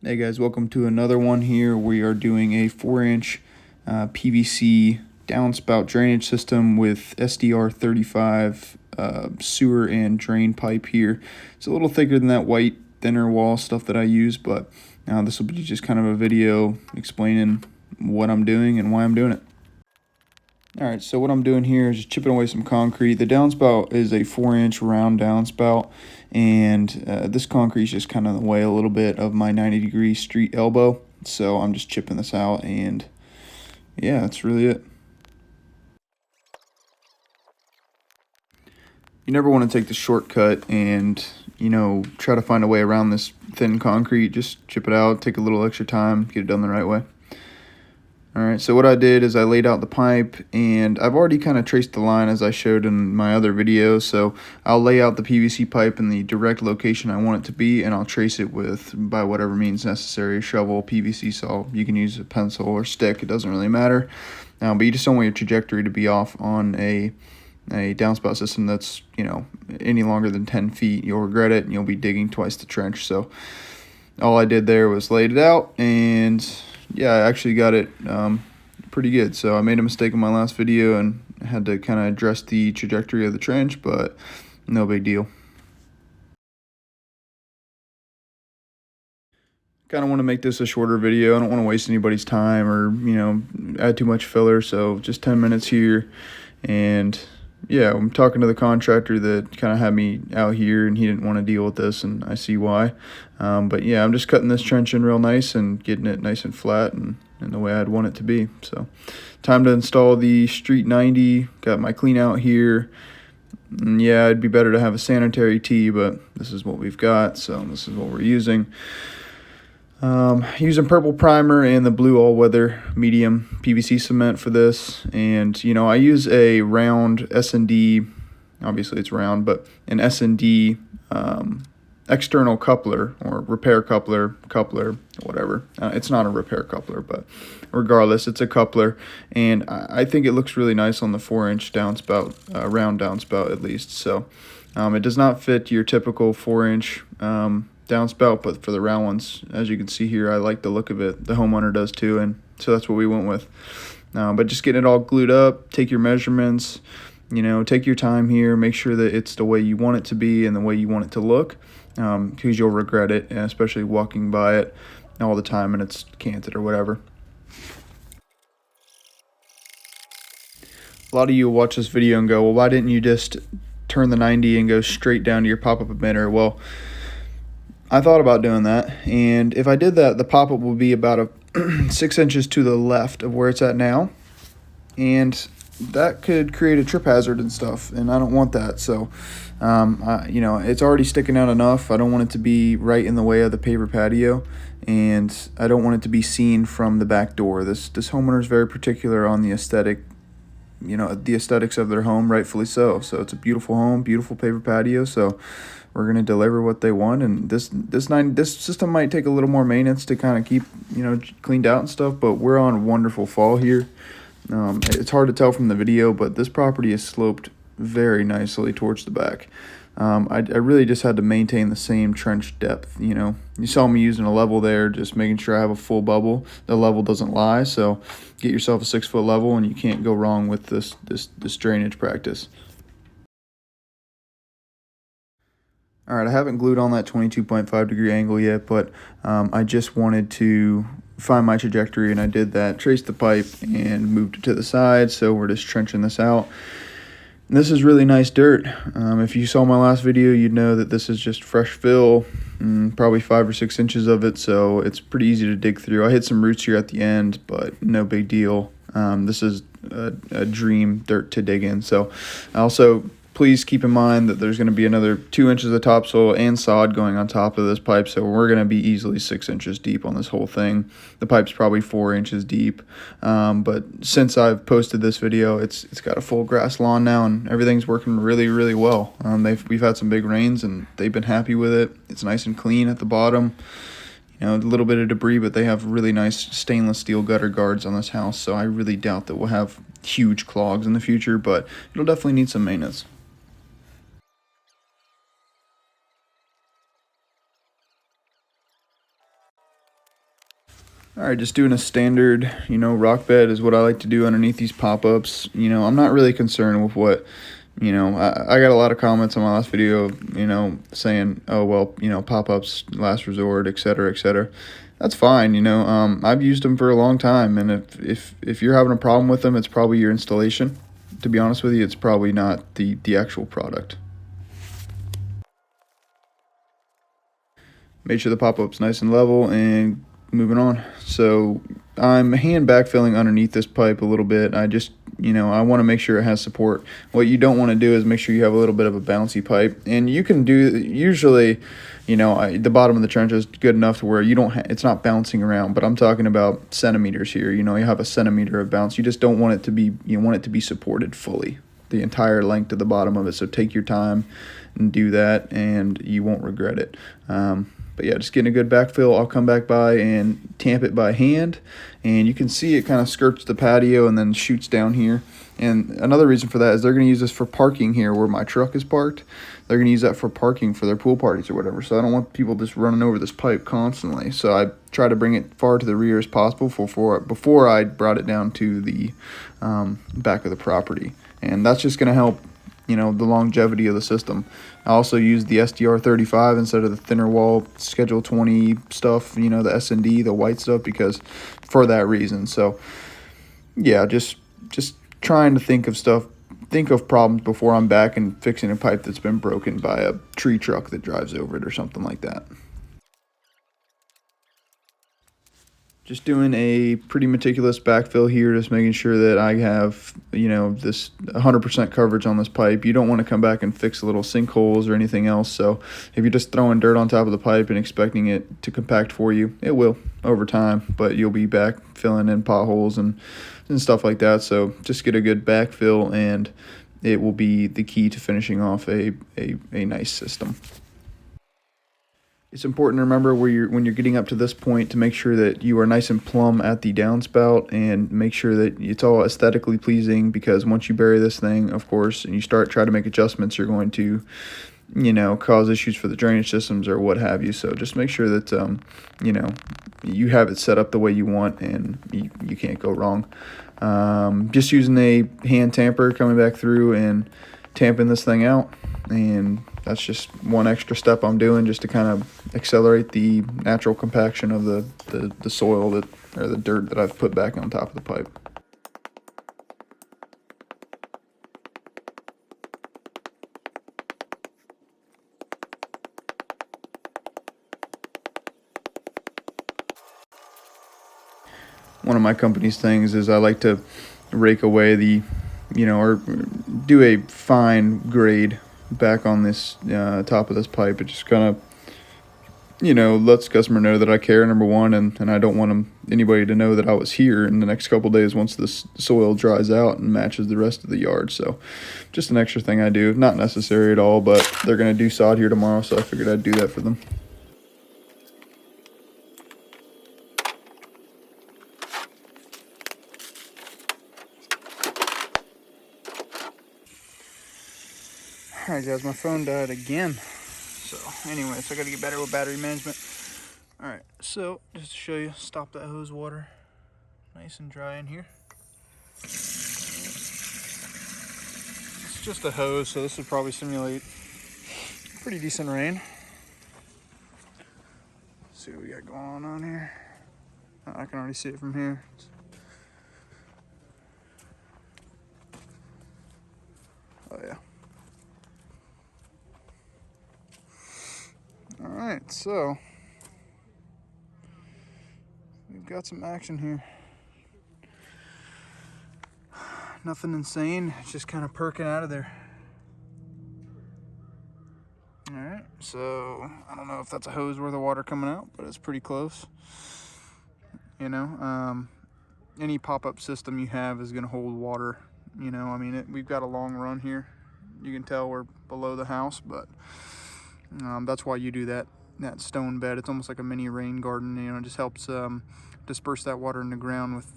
Hey guys, welcome to another one here. We are doing a 4-inch PVC downspout drainage system with SDR35 sewer and drain pipe here. It's a little thicker than that white thinner wall stuff that I use, but this will be just kind of a video explaining what I'm doing and why I'm doing it. Alright, so what I'm doing here is just chipping away some concrete. The downspout is a 4-inch round downspout, and this concrete is just kind of in the way a little bit of my 90-degree street elbow. So I'm just chipping this out, and yeah, that's really it. You never want to take the shortcut and, try to find a way around this thin concrete. Just chip it out, take a little extra time, get it done the right way. Alright, so what I did is I laid out the pipe, and I've already kind of traced the line as I showed in my other video, so I'll lay out the PVC pipe in the direct location I want it to be, and I'll trace it by whatever means necessary, shovel, PVC saw. You can use a pencil or stick, it doesn't really matter, but you just don't want your trajectory to be off on a downspout system that's, any longer than 10 feet. You'll regret it, and you'll be digging twice the trench. So all I did there was laid it out, and yeah, I actually got it pretty good. So I made a mistake in my last video and had to kind of address the trajectory of the trench, but no big deal. Kind of want to make this a shorter video. I don't want to waste anybody's time or, add too much filler. So just 10 minutes here. And yeah, I'm talking to the contractor that kind of had me out here, and he didn't want to deal with this, and I see why. But yeah, I'm just cutting this trench in real nice and getting it nice and flat and the way I'd want it to be. So time to install the Street 90. Got my clean out here. And yeah, it'd be better to have a sanitary tee, but this is what we've got, so this is what we're using. Using purple primer and the blue all-weather medium PVC cement for this, and I use a round S&D, obviously it's round, but an S&D external coupler or repair coupler, whatever. It's not a repair coupler, but regardless, it's a coupler, and I think it looks really nice on the 4-inch downspout, round downspout at least. So it does not fit your typical 4-inch downspout, but for the round ones, as you can see here, I like the look of it. The homeowner does too, and so that's what we went with. But just getting it all glued up, take your measurements, take your time here, make sure that it's the way you want it to be and the way you want it to look, because you'll regret it, especially walking by it all the time and it's canted or whatever. A lot of you will watch this video and go, well, why didn't you just turn the 90 and go straight down to your pop-up emitter? Well, I thought about doing that, and if I did that, the pop-up would be about 6 inches to the left of where it's at now, and that could create a trip hazard and stuff, and I don't want that. So it's already sticking out enough. I don't want it to be right in the way of the paver patio, and I don't want it to be seen from the back door. This homeowner is very particular on the aesthetic, the aesthetics of their home, rightfully so. So it's a beautiful home, beautiful paver patio, so we're going to deliver what they want. And this system might take a little more maintenance to kind of keep cleaned out and stuff, but we're on wonderful fall here. It's hard to tell from the video, but this property is sloped very nicely towards the back. I really just had to maintain the same trench depth. You saw me using a level there, just making sure I have a full bubble. The level doesn't lie, so get yourself a 6-foot level, and you can't go wrong with this drainage practice. All right, I haven't glued on that 22.5 degree angle yet, but I just wanted to find my trajectory, and I did that. Traced the pipe and moved it to the side, so we're just trenching this out. And this is really nice dirt. If you saw my last video, you'd know that this is just fresh fill, probably 5 or 6 inches of it, so it's pretty easy to dig through. I hit some roots here at the end, but no big deal. This is a dream dirt to dig in. So also, please keep in mind that there's going to be another 2 inches of topsoil and sod going on top of this pipe, so we're going to be easily 6 inches deep on this whole thing. The pipe's probably 4 inches deep, but since I've posted this video, it's got a full grass lawn now, and everything's working really, really well. We've had some big rains, and they've been happy with it. It's nice and clean at the bottom. A little bit of debris, but they have really nice stainless steel gutter guards on this house, so I really doubt that we'll have huge clogs in the future, but it'll definitely need some maintenance. All right, just doing a standard, rock bed is what I like to do underneath these pop-ups. I'm not really concerned with what, I got a lot of comments on my last video, saying, oh, well, pop-ups, last resort, et cetera, et cetera. That's fine, I've used them for a long time, and if you're having a problem with them, it's probably your installation. To be honest with you, it's probably not the actual product. Make sure the pop-up's nice and level, and moving on. So I'm hand backfilling underneath this pipe a little bit. I just, I want to make sure it has support. What you don't want to do is make sure you have a little bit of a bouncy pipe, and you can do usually, the bottom of the trench is good enough to where you don't it's not bouncing around, but I'm talking about centimeters here. You have a centimeter of bounce. You just don't want it to be, you want it to be supported fully, the entire length to the bottom of it. So take your time and do that, and you won't regret it. But yeah, just getting a good backfill. I'll come back by and tamp it by hand, and you can see it kind of skirts the patio and then shoots down here. And another reason for that is they're going to use this for parking here where my truck is parked. They're going to use that for parking for their pool parties or whatever. So I don't want people just running over this pipe constantly. So I try to bring it far to the rear as possible before I brought it down to the back of the property. And that's just going to help, the longevity of the system. I also use the SDR35 instead of the thinner wall Schedule 20 stuff, the S&D, the white stuff, because for that reason. So yeah, just trying to think of problems before I'm back and fixing a pipe that's been broken by a tree truck that drives over it or something like that. Just doing a pretty meticulous backfill here, just making sure that I have, this 100% coverage on this pipe. You don't want to come back and fix little sinkholes or anything else. So if you're just throwing dirt on top of the pipe and expecting it to compact for you, it will over time, but you'll be back filling in potholes and stuff like that. So just get a good backfill, and it will be the key to finishing off a nice system. It's important to remember when you're getting up to this point to make sure that you are nice and plumb at the downspout, and make sure that it's all aesthetically pleasing, because once you bury this thing, of course, and you try to make adjustments, you're going to, cause issues for the drainage systems or what have you. So just make sure that, you have it set up the way you want, and you can't go wrong. Just using a hand tamper, coming back through and tamping this thing out, and that's just one extra step I'm doing just to kind of accelerate the natural compaction of the soil or the dirt that I've put back on top of the pipe. One of my company's things is I like to rake away or do a fine grade back on this top of this pipe. It just kind of, lets the customer know that I care, number one, and I don't want anybody to know that I was here in the next couple days once the soil dries out and matches the rest of the yard. So just an extra thing I do. Not necessary at all, but they're going to do sod here tomorrow, so I figured I'd do that for them. Alright guys, my phone died again. So anyways, I gotta get better with battery management. Alright, so just to show you, stop that hose water nice and dry in here. It's just a hose, so this would probably simulate pretty decent rain. Let's see what we got going on here. I can already see it from here. Oh yeah. Alright, so we've got some action here. Nothing insane, it's just kind of perking out of there. Alright, so I don't know if that's a hose worth of water coming out, but it's pretty close. Any pop-up system you have is going to hold water. We've got a long run here. You can tell we're below the house, but that's why you do that stone bed. It's almost like a mini rain garden. It just helps disperse that water in the ground with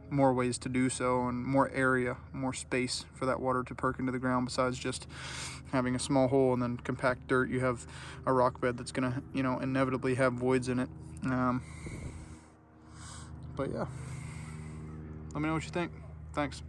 more ways to do so, and more area, more space for that water to perk into the ground, besides just having a small hole and then compact dirt. You have a rock bed that's gonna inevitably have voids in it. But yeah, let me know what you think. Thanks.